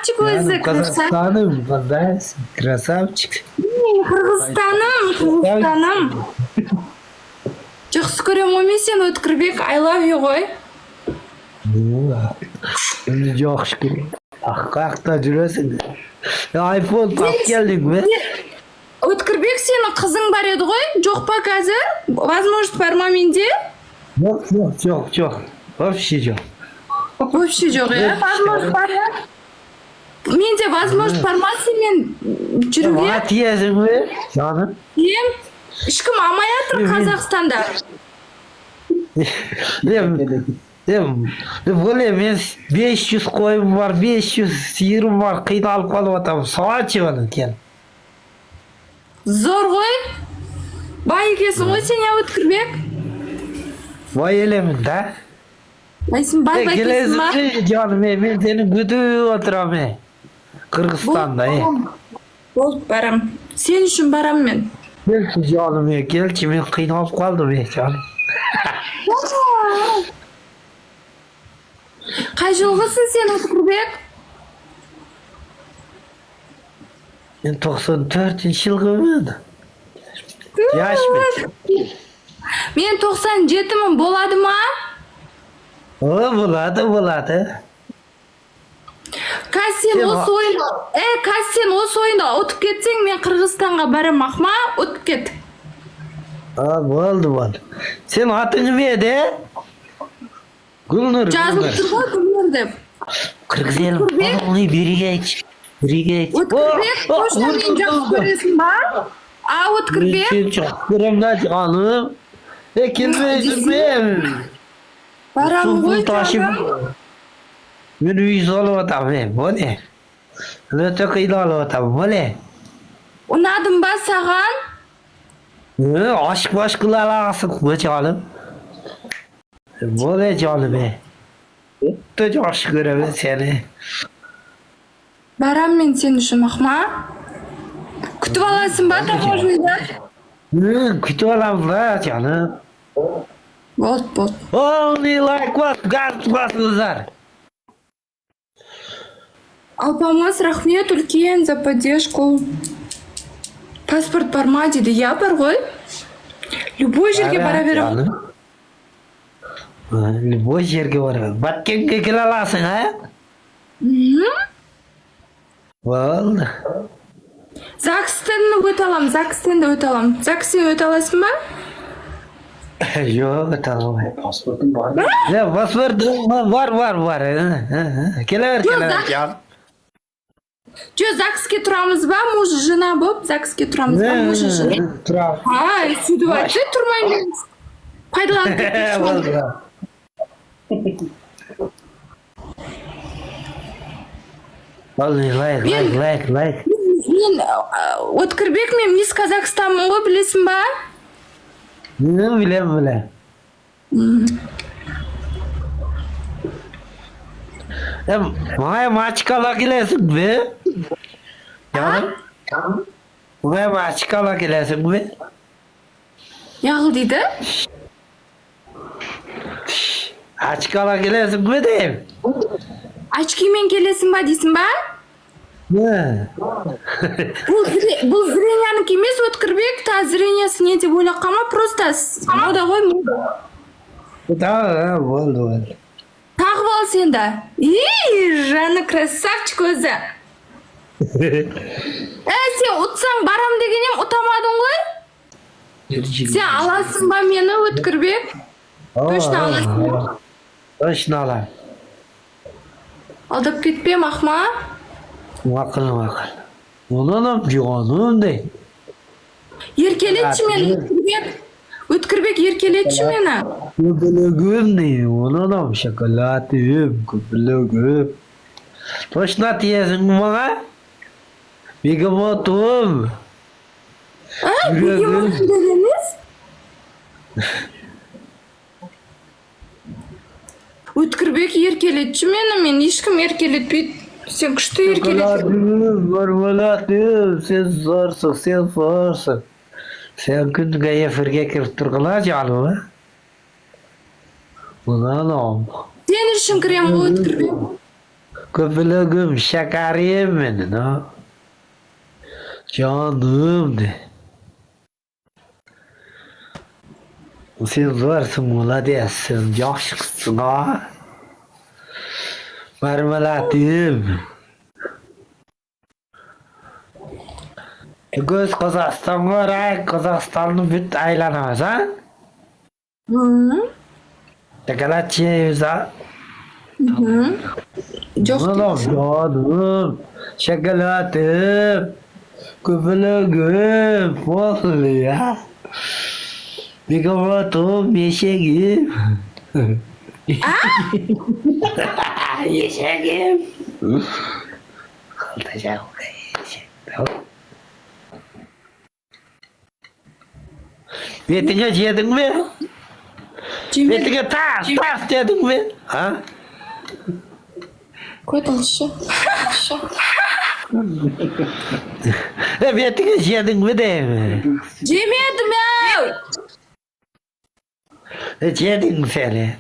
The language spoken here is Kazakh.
Красавчик өзі, красавчик. Казахстаным, Казахстан, красавчик. Кыргызстаным. Жақсы көремін ғой мен сені, Өткірбек, I love you ғой. Жақсы көрем. Қақта жүресің. Айфон тап келдің бе? Өткірбек, сенің қызың бар еді ғой? Жоқ па қазір? Возможность бар ма менде? Жоқ. Вообще жоқ. Вообще жоқ, иә? Возможность бар, иә? Менде возможность бар ма сенімен жүруге? Ат иесің бе? Жаным. Ем, ешкім алмай жатыр Қазақстанда. Боле, мен 500 қойым бар, 500 сиырым бар, қиналып қалып атам. Салатшы оны кен. Зор ғой? Бай екесің ғой сен, я Өткірбек? Бай елемін, да? Айсың бай екесің ба? Келесің жаным, мен сені күтіп отырам, Қырғызстанда, Болды, барам. Сен үшін барам мен. Келші жаным, келші, мен қиналып қалдым, жаным. Қай жылғысың сен, Өткірбек? Мен 94-ші жылғымын. Яшмын. Мен 97-мін, болады ма? Болады. Сен осы ойында ұтып кетсең, мен Қырғызстанға барам, ақма, ұтып кет. Болды. Сен атың не еді? Гүлнұр. Жазылып тұр ғой, Гүлнұр деп. Қырғыз елім, қолыңы бірігейші. Өткірбек, точно мен жақсы көресің ба? Өткірбек? Мен жақсы көрем да жаным. Келме жүрме. Барам ғой жаным. Мен үй салып атам, боле. Өте қиналып атам, боле. Ұнадым ба саған? Ашық-башқылар ағасың, жаным. Боле жаным, Өте жақсы көрем сені. Барам мен сен үшін, ақма. Күтіп аласың ба, таможныйда? Күтіп алам ба, жаным. Болды. Only like what басыңыздар. Алпамыс, рахмет үлкен за поддержку. Паспорт бар ма дейді, я бар ғой. Любой жерге бара берем. Любой жерге бара берем. Баткенге келе аласың, Болды. ЗАГС-тен өте алам. ЗАГС-тен өте аласың ба? Жоқ, өте алмай. Паспортың бар ма? Паспортың бар. Келе бер. Жо, ЗАГС-ке тұрамыз ба? Муж, жена болып, ЗАГС-ке тұрамыз ба? Муж, жена. Тұрам. Сөйтіп айтты, тұрмаймыз. Пайдаланып кетті. Лайк. Мен Өткірбек, мен Мисс Казахстанмын ғой, білесің ба? Білем. Мағай мачкала келесің бе? Мағай мачкала келесің бе? Яғыл дейді? Ачкала келесің бе дейм? Очкимен келесің ба дейсің ба? Бұл зрениянық емес, Өткірбек, та зрениясы не деп ойлап қама, просто мода ғой. Болды. Тағып ал сенді. Жаны красавчик өзі. Сен ұтсаң барам дегенем, ұтамадың ғой? Сен аласың ба мені, Өткірбек? Точно аласың. Точно алам. Алдап кетпем, ақма? Мақыл. Онанам жоғаным дей. Еркелетші мені, Өткірбек, еркелетші мені. Көпілігім дей, онанам шоколадым, көпілігім. Точно тиесің маға? Бегемотым. Бегемотым дегеніз? Өткірбек, еркелетші мені, мен ешкім еркелетпейді. Сен күшті еркелетші. Мармаладым, сен зорсың. Sen күнге ефірге кіріп тұрғыла жаным, Сен үшін кірем ғой, Өткірбек. Köpülüğüm şekerim benim ha. Canım de. Sen varsın молодецsin, yaşlısın ha. Marmelatim. Göz Kazakistan var ha, Kazakistan'ı büt aylanamaz ha. Hı. Çikolatçıyız ha. Hı. Yok. Oğlum canım, şokolatım, köpülüğüm, vallahi ya. Mikrofonum, yeşeğim. Yeşeğim. Kaltacağım. Betine yedin mi? Cemil. Betine tas yedin mi? Ha? Koy aşağı. Betine yedin mi de mi? Cemil yedim ya. Yedin seni.